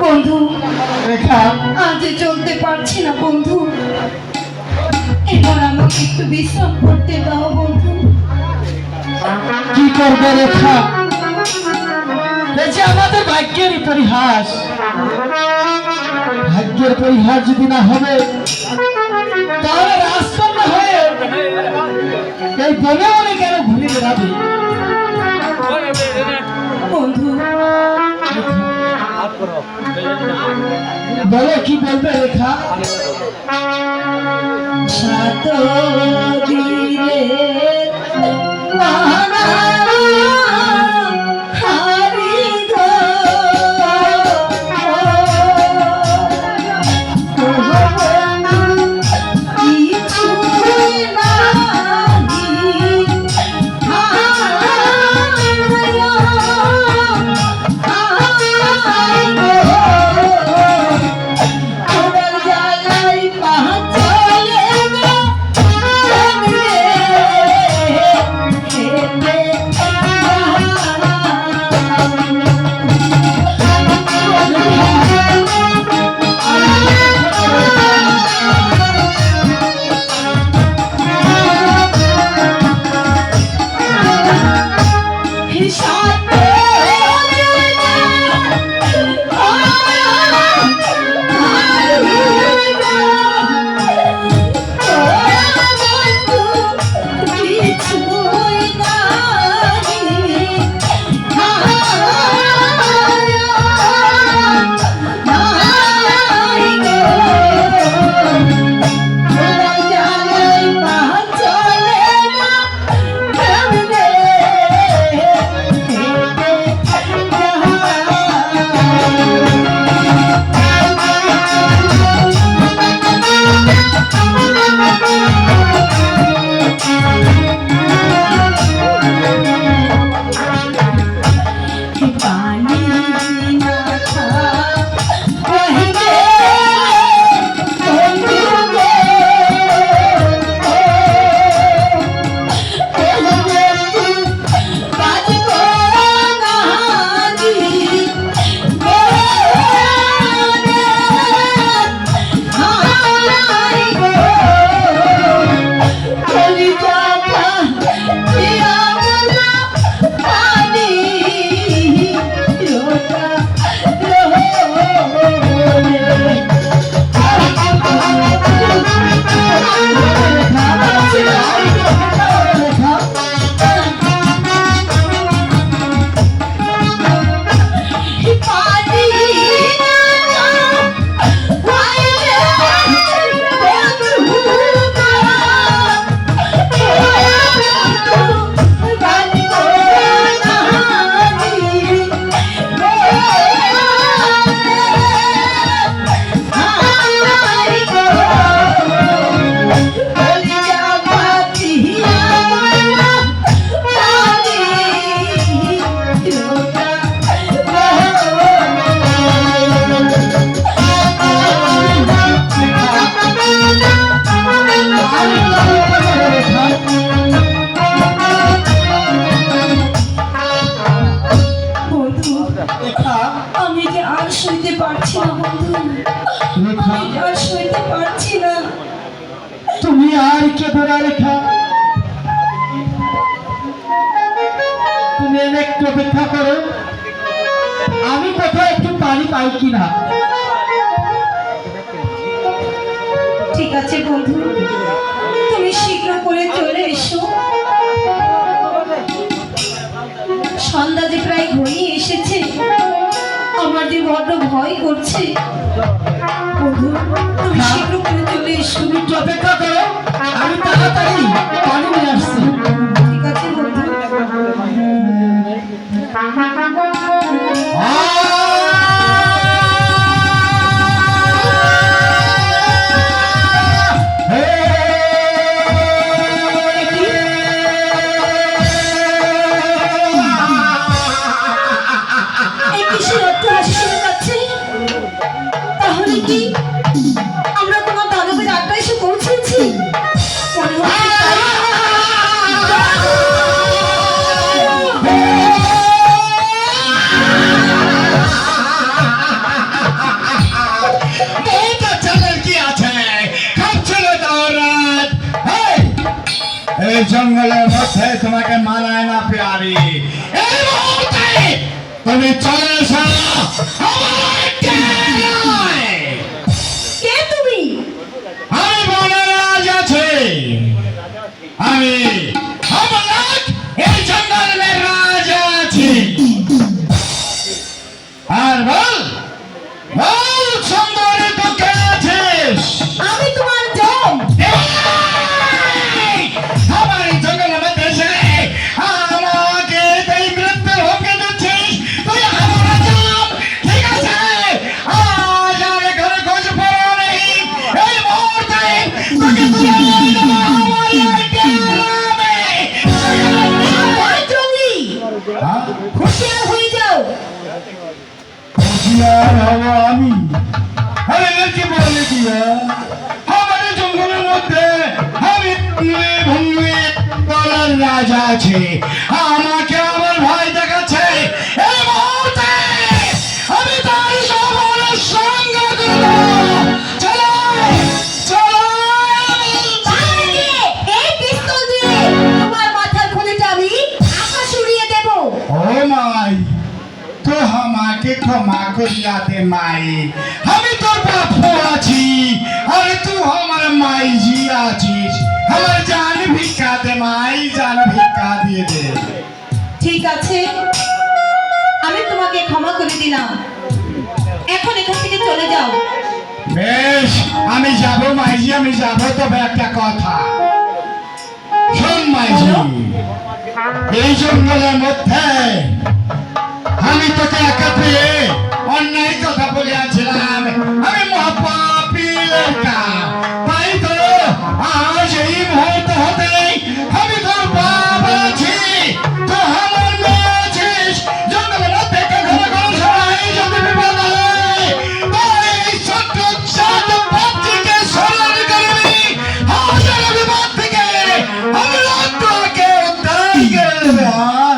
বন্ধু রেখা আজ চলতে পারছি না বন্ধু, এবার আমাকে একটু বিশ্রাম করতে দাও বন্ধু। কি করবে রেখা? এই যে আমাদের ভাগ্যের পরিহাস, ভাগ্যের পরিহাস যদি না হবে তাহলে রাজকন্যা হয়ে এই বনে বনে কেন ঘুরে বেড়াবে? বন্ধু বলো কি বলবে রেখা? সাত দিনের পাহারা হারি গো, কিছুই নাহি আমি যে আর সইতে পারছি না বন্ধু, আমি যে আর সইতে পারছি না। তুমি আর কেঁদো না রেখা, তুমি একটু অপেক্ষা করো, আমি কোথাও একটু পানি পাই কিনা। ঠিক আছে বন্ধু, তুমি শীঘ্র করে চলে এসো। সন্ধ্যা যে প্রায় ঘনিয়ে এসেছে, আমার যে বড্ড ভয় করছে। বন্ধু তুমি শীঘ্র করে চলে এসো। তুমি একটু অপেক্ষা করো, আমি তাড়াতাড়ি পানি নিয়ে আসছি। ঠিক আছে বন্ধু। তাহলে কি আমরা তোমার দাদাদের আড্ডায় এসে পৌঁছেছি? মনে হচ্ছে তাই। এই জঙ্গলের মধ্যে তোমাকে মানায় না প্যারি। এই মুহূর্তে তুমি চলে এসো আমার কেল্লায়। কে তুমি? আমি বনরাজ আছি, আমি অমরনাথ এই জঙ্গলের রাজা আছি। আর বল বল সুন্দরী তো কে আছিস? আমি তোমার জম। এই, আমার এই জঙ্গলের মধ্যে এসে আমাকে তুই মৃত্যুর হুমকি দিচ্ছিস? তুই আমার জম, ঠিক আছে? আজ আর এখানে খোঁজ পাওয়া নেই। এই মুহূর্তে তোকে তুলে নিয়ে যাবো আমার এই গ্রামে। ওই জঙ্গলি, হ্যাঁ? হুঁশিয়ার হয়ে যাও। হুঁশিয়ার হবো আমি? আরে কি বলে দিয়া আমার এই জঙ্গলের মধ্যে আমি ভঙ্গে বলার রাজা আছে, আমাকে আমার ভাই দেখাচ্ছে। এই মুহূর্তে আমি তার সবার সঙ্গ করব। চলো চলো তার আগে এই পিস্তল দিয়ে তোমার মাথার খুলিটা আমি আকাশ উড়িয়ে দেব। ও মাই, তো আমাকে ক্ষমা করিয়া দে মাই, আমি তোর বাপু আছি আর তুই আমার মাই জি আছিস। আমার জান ভিক্ষা দে মাই, জান ভিক্ষা দিয়ে দে। ঠিক আছে, আমি তোমাকে ক্ষমা করে দিলাম। এখন এখান থেকে চলে যাও। বেশ, আমি যাব মাইজি, আমি যাব। তবে একটা কথা শোন মাইজি, এই জঙ্গলের মধ্যে আমি তোকে একা পেয়ে অন্যায় কথা বলিয়াছিলাম। আমি মহাপাপী লোকা, তাই তো আজ এই মুহূর্ত হতে আমি তোর বাবা আছি, তো আমার মেয়ে আছিস। জঙ্গলের মধ্যে কখনো কোনো সময় যদি বিপদ হয়, তাহলে এই ছোট্ট চাঁদ পাখিকে স্মরণ করবি। হাজার বিপদ থেকে আমি তোকে উদ্ধার করে দেবে। হ্যাঁ?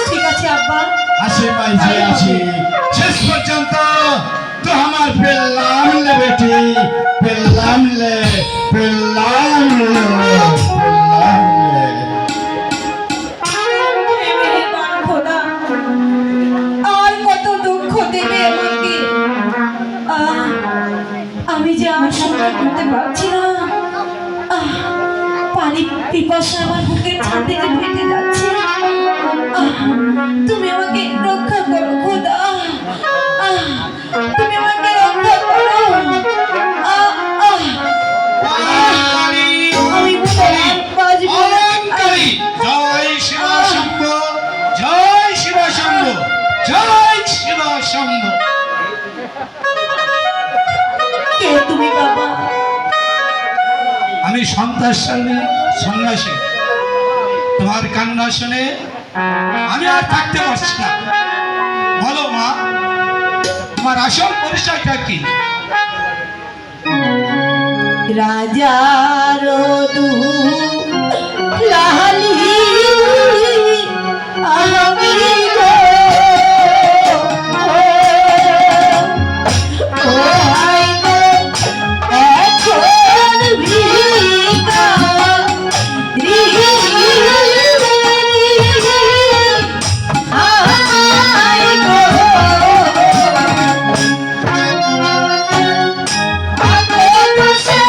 ঠিক আছে আব্বা। আসে মাইজি আসি, শেষ পর্যন্ত তো আমার পেলাম লে বেটি, পেলাম লে, পেলাম লে, পেলাম লে। হে মেহেরবান খোদা, আর কত দুঃখ দেবে আমাকে। আমি যে আর সহ্য করতে পারছি না। পানি পিপাসা আমার বুকের ছাদ থেকে ফেটে যাচ্ছে। তুমি আমাকে রক্ষা করো খোদা, তুমি আমাকে রক্ষা করো। আমি বাঁচবো না। অহংকারী, জয় শিব শম্ভু, জয় শিব শম্ভু, জয় শিব শম্ভু। কে তুমি বাবা? আমি সন্ন্যাসী। তোমার কান্না শুনে আমি আর থাকতে পারছি না। বলো মা, তোমার আসল পরিচয়টা কি? রাজার লালি আমি গো, ও হাই গো, এখন ভিকা হাই গো। আগে বসে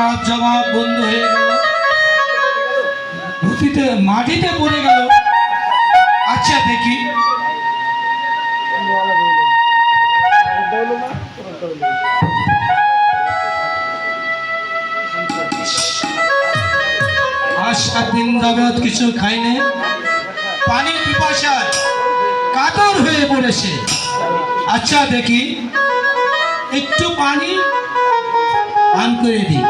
জবাব জবাব বন্ধ হয়ে গেল, ধুতিতে মাটিতে পড়ে গেল। আচ্ছা দেখি, আজ 7 দিন যাবৎ কিছু খাইনি, পানির পিপাসায় কাতর হয়ে পড়েছে। আচ্ছা দেখি, একটু পানি পান করে দিই।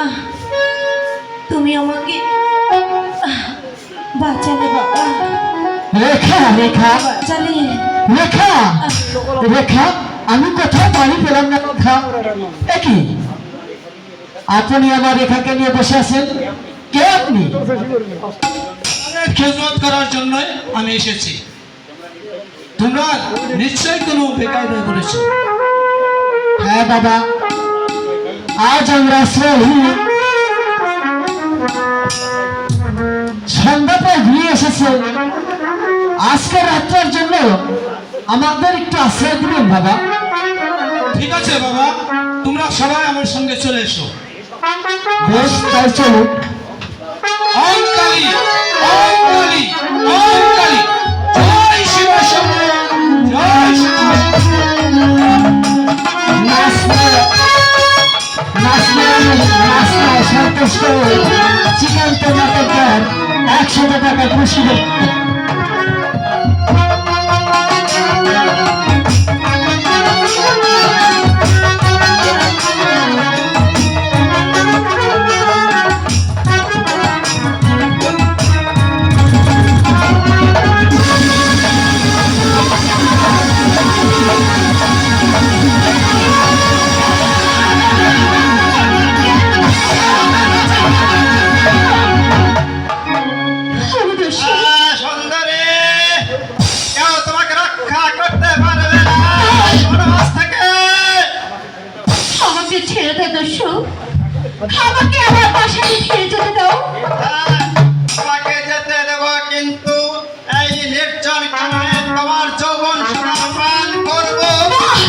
আহ, তুমি আমাকে বাঁচালে বাবা, রেখা রেখা বাঁচালে। রেখা রেখা, আমি কোথাও বাড়ি পেলাম না রেখা। কি আপনি আমার রেখাকে নিয়ে বসে আছেন? কে আপনি? খেজমত করার জন্য আমি এসেছি। তোমরা নিশ্চয়ই কোনো বেকায়দা করেছো। হ্যাঁ বাবা, আজ আমরা সন্ধ্যা প্রায় ঘুরে এসেছে। আজকে রাত্রের জন্য আমাদের একটু আশ্রয় দিবেন বাবা। ঠিক আছে বাবা, তোমরা সবাই আমার সঙ্গে চলে এসো। বেশ, তাই চলুন। ওম কালী, ওম কালী, ওম কালী, জয় শিব শম্ভু, জয় শিব শম্ভু। নাচনায় সন্তুষ্ট চিকান্ত নাটকের 100 টাকা পুরস্কার। সুন্দরী, কেউ তোমাকে রক্ষা করতে পারবে না বনবাস থেকে। আমাকে ছেড়ে দাও দস্যু, আমাকে আমার বাসায় ফিরে যেতে দাও। তোমাকে যেতে দেব, কিন্তু এই নির্জন কারণে তোমার যৌবন সুরাপান করব,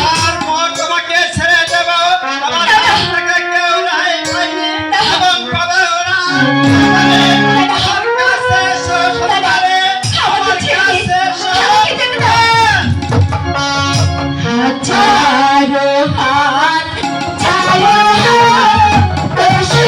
তারপর তোমাকে ছেড়ে দেব। আমার কাছ থেকে কেউ নাই পাইনি এবং পাবেও না। আমার কাছে এসো সুন্দরী, আমার কাছে এসো। ছাড়ো হাত, ছাড়ো হাত, দস্যু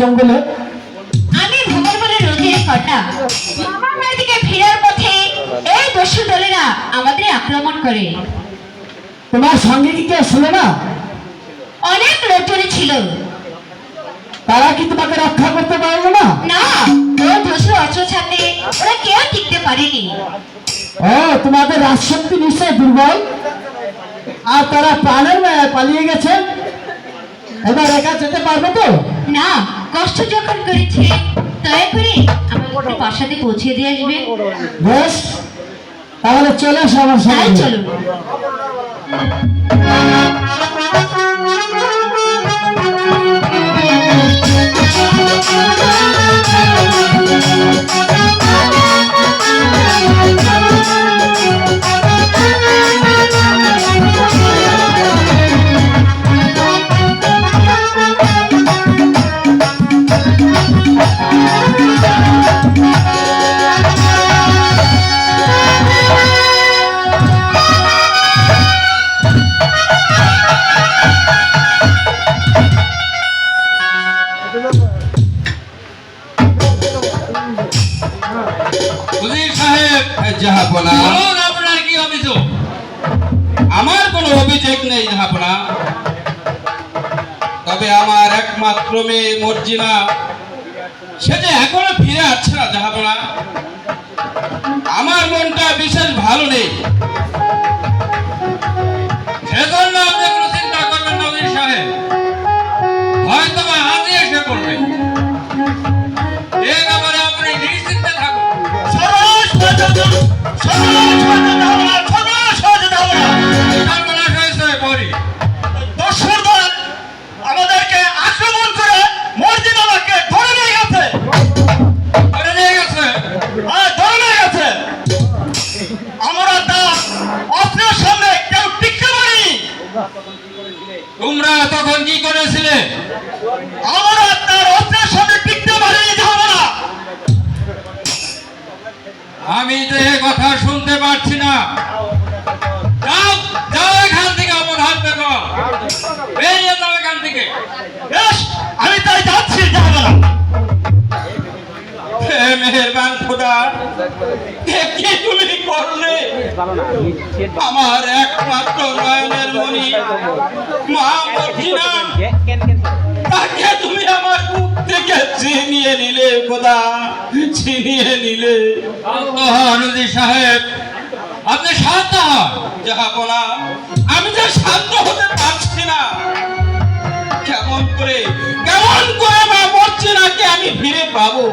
জঙ্গলে? আমি ভোগের বলে রোদের কটা মামার বাড়ি থেকে ফেরার পথে এই দস্যু দলেরা আমাদের আক্রমণ করে। তোমার সঙ্গে কি কেউ ছিল না? অনেক লোকজনই ছিল। তারা কি তোমাকে রক্ষা করতে পারলো না? না, ওই দস্যু অস্ত্র ছাড়তে ওরা কেউ টিকতে পারেনি। ও, তোমাদের রাজশক্তি নিশ্চয় দুর্বল, আর তারা প্রাণের মায়ায় পালিয়ে গেছে। এবার একা যেতে পারবে তো? না, কষ্ট যখন করেছে দয়া করে আমাকে একটু বাসাতে পৌঁছে দিয়ে আসবে। বেশ, তাহলে চলে এসো আমার তাই সঙ্গে। চলো। উজির সাহেব, জাহাপনা, বলুন আপনার কি অভিযোগ? আমার কোনো অভিযোগ নেই জাহাপনা, তবে আমার একমাত্র মেয়ে মর্জিনা, সে যে এখনো ফিরে আসছে না জাহাপনা। আমার মনটা বিশেষ ভালো নেই, সেজন্য আপনি কোনো চিন্তা করবেন না উজির সাহেব, হয়তো বা আজই এসে পড়বে। এ ব্যাপারে আপনি নিশ্চিন্তে থাকুন। সর্বনাশ হয়েছে বলি। আমাদেরকে আক্রমণ করে মর্জিনাকে ধরে নিয়ে গেছে। ধরে নিয়ে গেছে? ধরে নিয়ে গেছে। আমরা তার অস্ত্রের সামনে কেউ টিকতে পারিনি। তোমরা তখন কি করেছিলে? আমরা তার অস্ত্রের সামনে টিকতে পারিনি ঝামেলা। আমি তো এ কথা শুনতে পাচ্ছি না। যাও যাও এখান থেকে, অপরাধ দেখো, বেরিয়ে যাও এখান থেকে। বেশ, আমি তাই যাচ্ছি ঝামেলা। হে মেহেরবান খোদা, এ কি তুমি করলে? আমার একমাত্র নয়নের মণি মা মর্জিনা, তাকে তুমি আমার বুক থেকে ছিনিয়ে নিলে খোদা, ছিনিয়ে নিলে। নদী সাহেব, আপনি শান্ত হন। যাহা বলা, আমি যে শান্ত হতে পারছি না। কেমন করে মা মর্জিনাকে আমি ফিরে পাবো?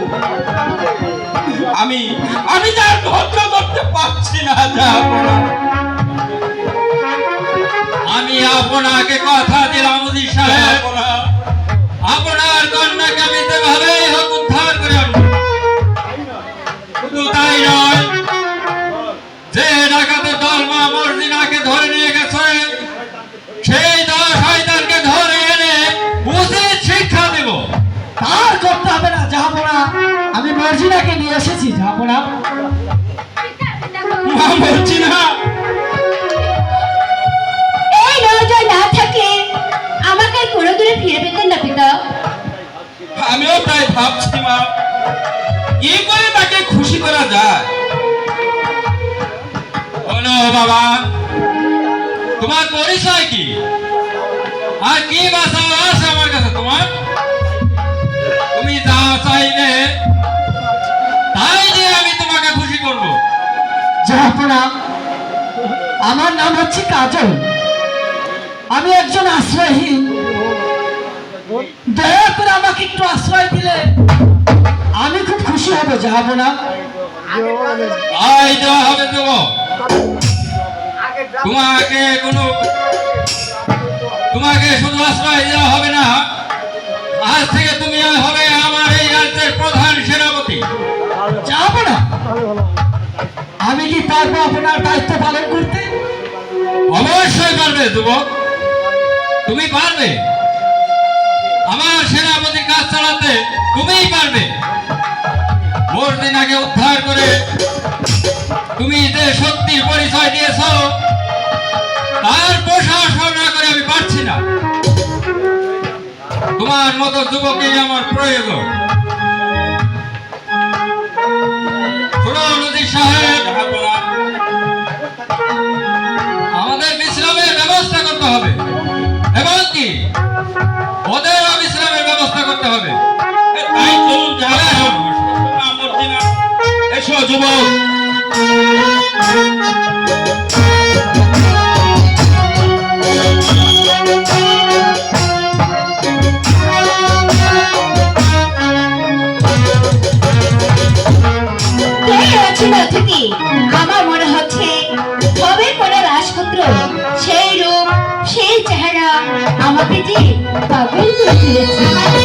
আমি তার ধৈর্য করতে পারছি না। যাহা বলা, আমি আপনাকে কথা দিলাম নদী সাহেব, আপনার কন্যাকে আমি যেভাবেই হোক উদ্ধার করে আনবো। শুধু তাই নয়, যে ডাকাতের দল মা মর্জিনাকে ধরে নিয়ে গেছে, সেই দল শয়তানকে ধরে এনে উচিত শিক্ষা দেব। তার করতে হবে না জাহাপনা, আমি মর্জিনাকে নিয়ে এসেছি জাহাপনা। মা মর্জিনা, এই নজর না থাকলে আমাকে আর কোনো দূরে ফিরে পেতেন না পিতা। আমিও তাই ভাবছি মা, কি করে তাকে খুশি করা যায়। বলো বাবা, তোমার পরিচয় কি, আর কি বাসা আছে আমার কাছে তোমার? তুমি যা চাইবে তাই দিয়ে আমি তোমাকে খুশি করব। জাহাপনা, আমার নাম হচ্ছে কাজল, আমি একজন আশ্রয়হীন। দয়া করে আমাকে একটু আশ্রয় দিলে আমি খুব খুশি হব জাহাপনা। আই দেওয়া হবে দেব, তোমাকে শুধু আশ্রয় দেওয়া হবে না, আজ থেকে তুমি হবে আমার এই রাজ্যের প্রধান সেনাপতি। জাহাপনা, আমি কি পারবো আপনার দায়িত্ব পালন করতে? অবশ্যই পারবে যুবক, তুমি পারবে। আমার সেনাপতি কাজ চালাতে তুমিই পারবে। মর্জিনাকে উদ্ধার করে তুমি যে শক্তির পরিচয় দিয়েছ, তার প্রশংসা না করে আমি পারছি না। তোমার মতো যুবকেই আমার প্রয়োজন। শুনুন নদী সাহেব, আমাদের বিশ্রামের ব্যবস্থা করতে হবে এবং কি ওদেরও বিশ্রামের ব্যবস্থা করতে হবে। তাই চলুন যাবে। এসো যুবক। কে আছেন অতিথি? আমার মনে হচ্ছে তবে কোন রাজপুত্র, সেই রূপ সেই চেহারা আমাকে যে পাগল করে তুলেছে।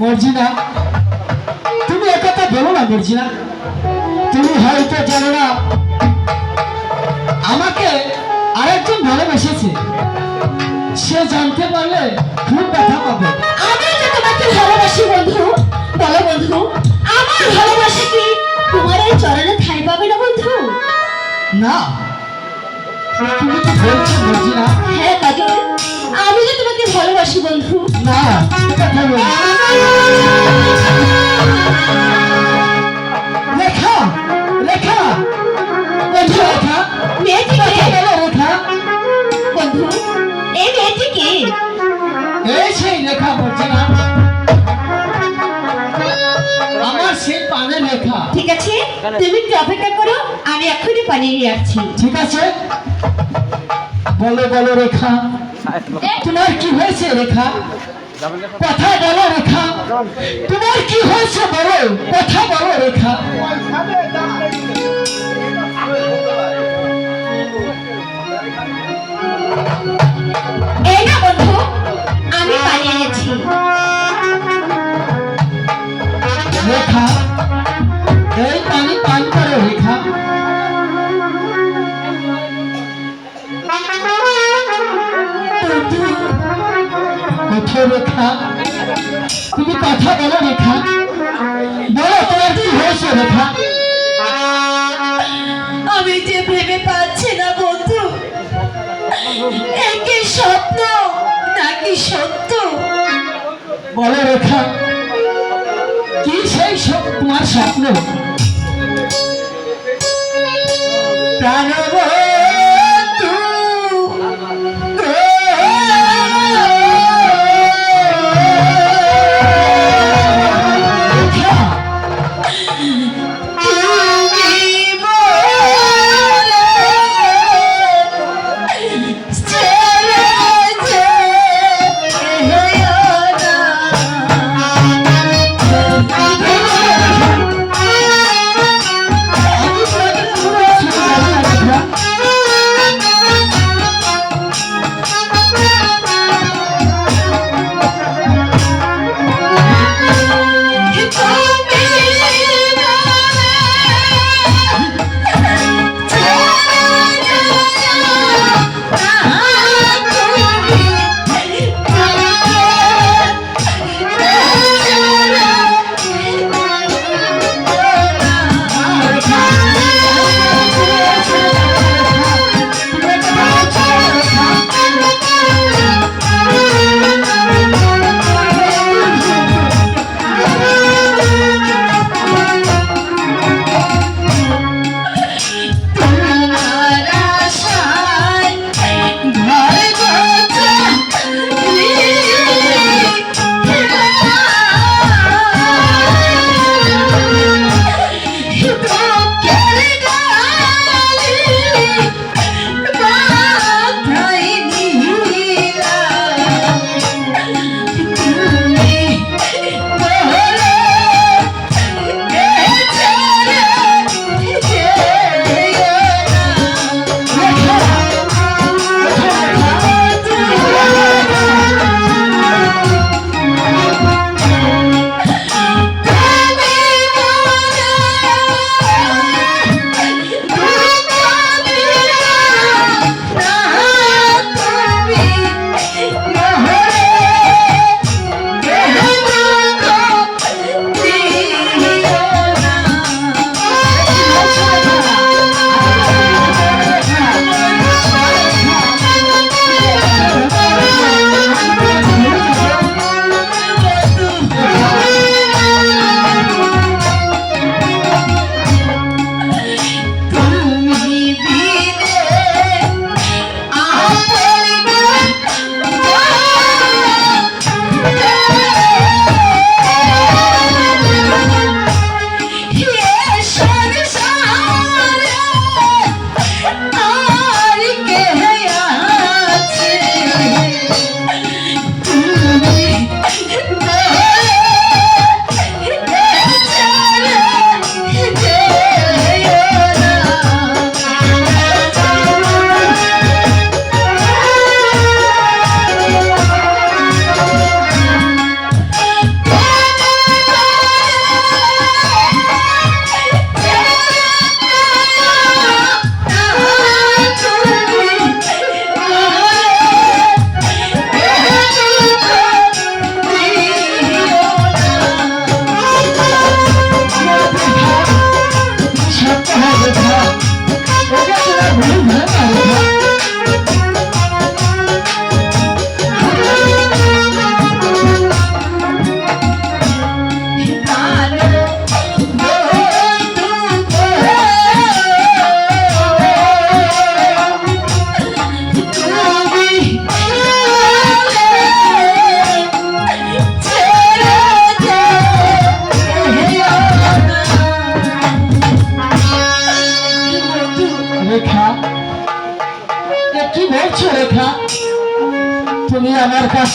মর্জিনা, তুমি একথা বলো না মর্জিনা। তুমি হয়তো জানো না আমাকে আরেকজন ভালোবেসেছে। সে জানতে পারলে খুব ব্যথা পাবে। আমি যে তোমাকে ভালোবাসি বন্ধু। বলো বন্ধু, আমার ভালোবাসা কি তোমার এই চরণে ঠাঁই পাবে না বন্ধু? না, তুমি কি বলছো মর্জিনা? হ্যাঁ কাজল, আমি যে তোমাকে ভালোবাসি বন্ধু। না, এটা বলো না। রেখা, রেখা, বন্ধু রেখা, মেয়েটি কে? বলো রেখা। বন্ধু, এই মেয়েটি কে? এই সেই রেখা মর্জিনা, আমার সেই পানে রেখা। ঠিক আছে, তুমি একটু অপেক্ষা করো, আমি এখনই পানি নিয়ে আসছি। ঠিক আছে, বলো বলো রেখা, তোমার কি হয়েছে রেখা? কথা বলো রেখা, তোমার কি হয়েছে বলো, কথা বলো রেখা। এই না বন্ধু, আমি পানি এনেছি। রেখা, এই পানি পান করো রেখা। ওঠো রেখা, তুমি কথা বলো রেখা, বলো তোমার কি হয়েছে রেখা। আমি যে ভেবে পাচ্ছি না বন্ধু, একে স্বপ্ন নাকি সত্য। বলো রেখা, কি সেই সব তোমার স্বপ্ন? প্রাণবন্ধু, রেখা, আমি তোমাকে পুরো ছেড়ে যাবো না রেখা।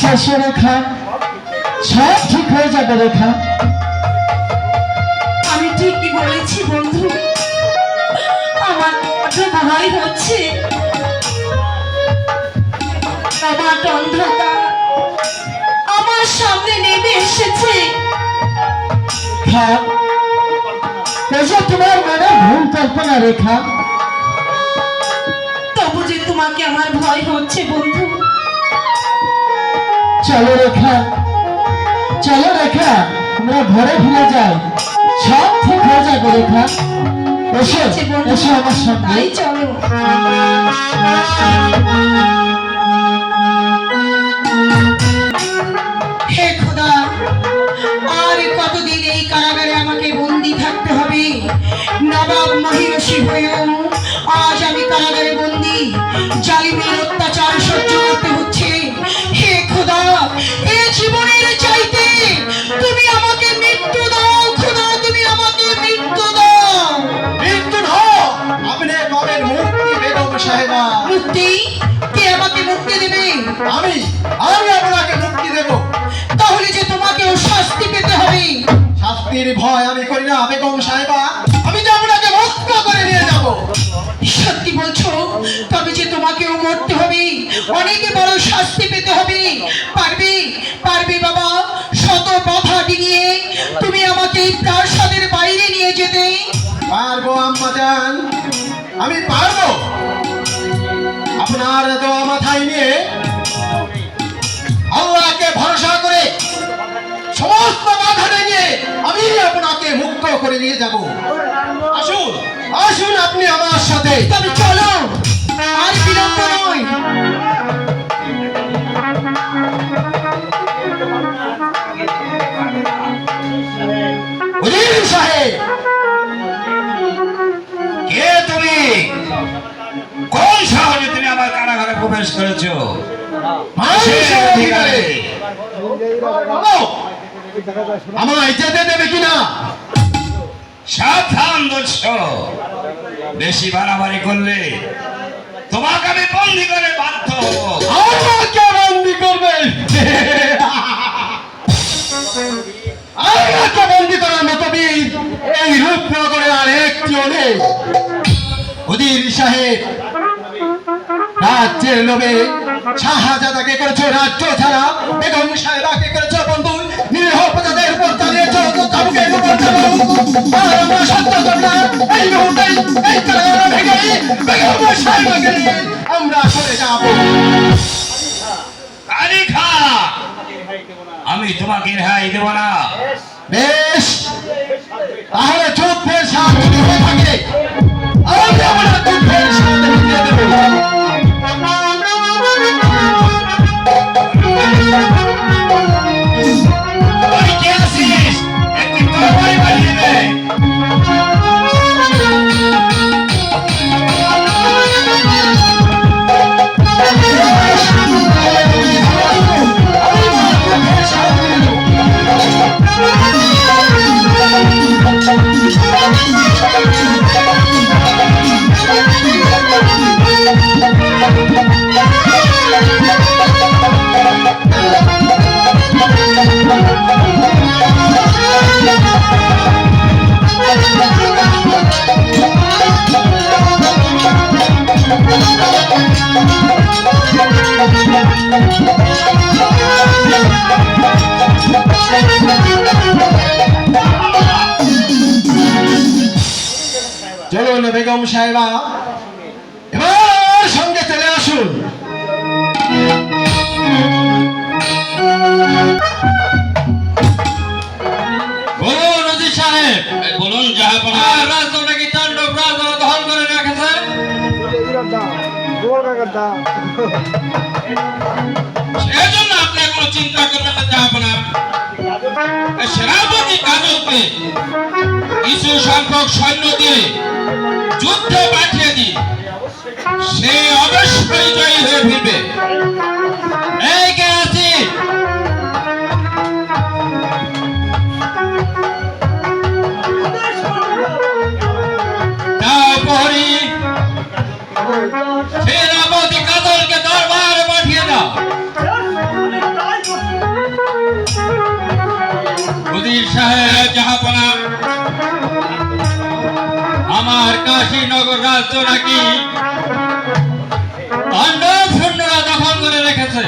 এসে এসে রেখা, সব ঠিক হয়ে যাবে রেখা। আমি ঠিকই বলেছি বন্ধু, আমার বড্ড ভয় হচ্ছে। আমার অন্ধকার আমার সামনে নেমে এসেছে। হ্যাঁ, এসে তোমার মনে ভুল কল্পনা রেখা। তবু যে তোমাকে আমার ভয় হচ্ছে বন্ধু। চলো রেখা, চলো রেখা, আমরা ঘরে ফিরে যাই, সব ঠিক হয়ে যাবে রেখা। এসো আছে বন্ধু, এসো আমার সঙ্গে। তাই চলো। হে খোদা, আর কতদিন এই কারাগারে আমাকে বন্দি থাকতে হবে? নবাব মহিষী হয়েও আজ আমি কারাগারে বন্দি, জালিমের অত্যাচার সহ্য করতে হচ্ছে। হে খোদা, এ জীবনের চাইতে তুমি আমাকে মৃত্যু দাও। খোদা, তুমি আমাকে মৃত্যু দাও। মৃত্যু নয়, আপনি পাবেন মুক্তি বেগম সাহেবা। মুক্তি? কে আমাকে মুক্তি দেবে? আমি আমি আপনাকে মুক্তি দেব। তাহলে যে তোমাকেও শাস্তি পেতে হবে। শাস্তির ভয় আমি করি না বেগম সাহেবা, আমি যে আপনাকে মুক্ত করে নিয়ে যাব। সত্যি বলছো? তবে যে তোমাকেও মরতে হবে, অনেকে বড় শাস্তি পেতে হবে। পারবে? পারবে বাবা? শত বাধা ডিঙিয়ে তুমি আমাকে এই প্রাসাদের বাইরে নিয়ে যেতে? পারবো আম্মা জান, আমি পারবো। আপনার দোয়া মাথায় নিয়ে আল্লাহকে ভরসা করে সমস্ত বাধা নিয়ে আমি আপনাকে মুক্ত করে নিয়ে যাব। আসুন আসুন আপনি আমার সাথে। তবে চলো, আর বিলম্ব নয়। উজির সাহেব, কে তুমি? কোন সাহসে তুমি আমার কারাগারে প্রবেশ করেছো? মানুষের অধিকারে বলো, আমায় যেতে দেবে কিনা? সাবধান দোষ, বেশি বাড়াবাড়ি করলে তোমাকে আমি বন্দি করে বাধ্য হবো। আমাকে বন্দি করবে? আমাকে বন্দি করার মতো বীর এই রূপনগরে আর একটিও নেই। উজির সাহেব, রাজ্যের লোভে শাহজাদাকে করেছো রাজ্য ছাড়া, বেগম সাহেবাকে করেছো বন্ধু, নিরীহ প্রজাদের উপর চালিয়েছো চাবুকের উপর চাবুক। আর আমরা সত্য ঘটনা এই মুহূর্তে এই কারাগার ভেঙে বেগম সাহেবাকে নিয়ে আমরা চলে যাব। কালিখা, আমি তোমাকে রেহাই দেব না। বেশ, তাহলে যুদ্ধের সাথে যদি হয়ে থাকে আমি আমরা যুদ্ধের সাথে মিলিয়ে দেব। তুই কে আছিস? একটি তরবারি বানিয়ে দে। চলুন বেগম সাহেবা, এবার সঙ্গে চলে আসুন। বলুন উজির সাহেব। বলুন জাহাপনা, রাজধানী কি তাণ্ডব রাজ দখল করে রেখেছে? সেজন্য আপনি কোনো চিন্তা করবেন না জাহাপনা। সেনাপতি কাজলকে কিছু সংখ্যক সৈন্য দিয়ে যুদ্ধে পাঠিয়ে দিন, সে অবশ্যই জয়ী হয়ে ফিরবে। এই কে আছি? তাও প্রহরী, সেনাপতি কাজলকে দরবারে পাঠিয়ে দাও। উজির সাহেব জাহাপনা, আমার কাশীনগর রাজ্য নাকি পাণ্ডব সৈন্যরা দখল করে রেখেছে।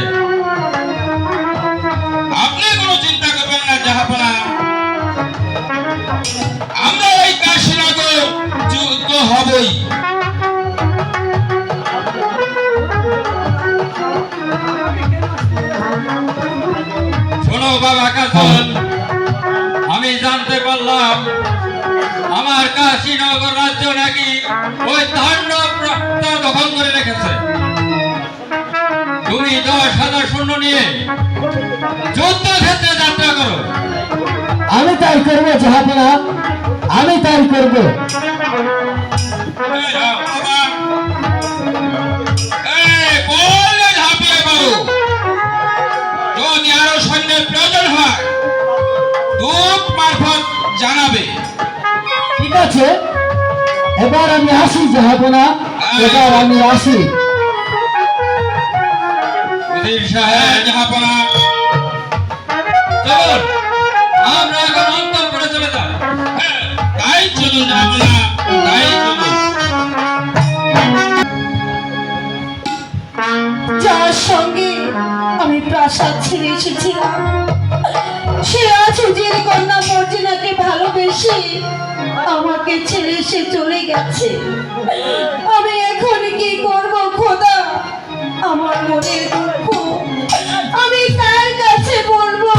আপনি কোনো চিন্তা করবেন না জাহাপনা, আমরা এই কাশীনগর যুদ্ধ হবই। শোনো বাবা কাজল, আমি জানতে পারলাম আমার কাশীনগর রাজ্য নাকি ওই তাণ্ডব দখল করে রেখেছে। তুমি 10,000 সৈন্য নিয়ে যুদ্ধক্ষেত্রে যাত্রা করো। আমি তাই করবো জাহাপনা, আমি তাই করবো। এই যাও বাবা, এই বললে ঝাঁপিয়ে পড়ো। যদি আরো সৈন্যের প্রয়োজন হয় দূত মারফত জানাবে। ঠিক আছে, এবার আমি আসি জাহাপনা, এবার আমি আসি। উজির সাহেব জাহাপনা, চলুন আমরা এখন অন্তঃপুরে চলে যাই। হ্যাঁ, তাই চলুন জাহাপনা, তাই চলুন। যার সঙ্গে আমি প্রাসাদ ছেড়ে এসেছিলাম, সে আজ উজির কন্যা মর্জিনাকে ভালোবেসে আমাকে ছেড়ে সে চলে গেছে। আমি এখন কি করব খোদা? আমার মনের দুঃখ আমি কার কাছে বলবো?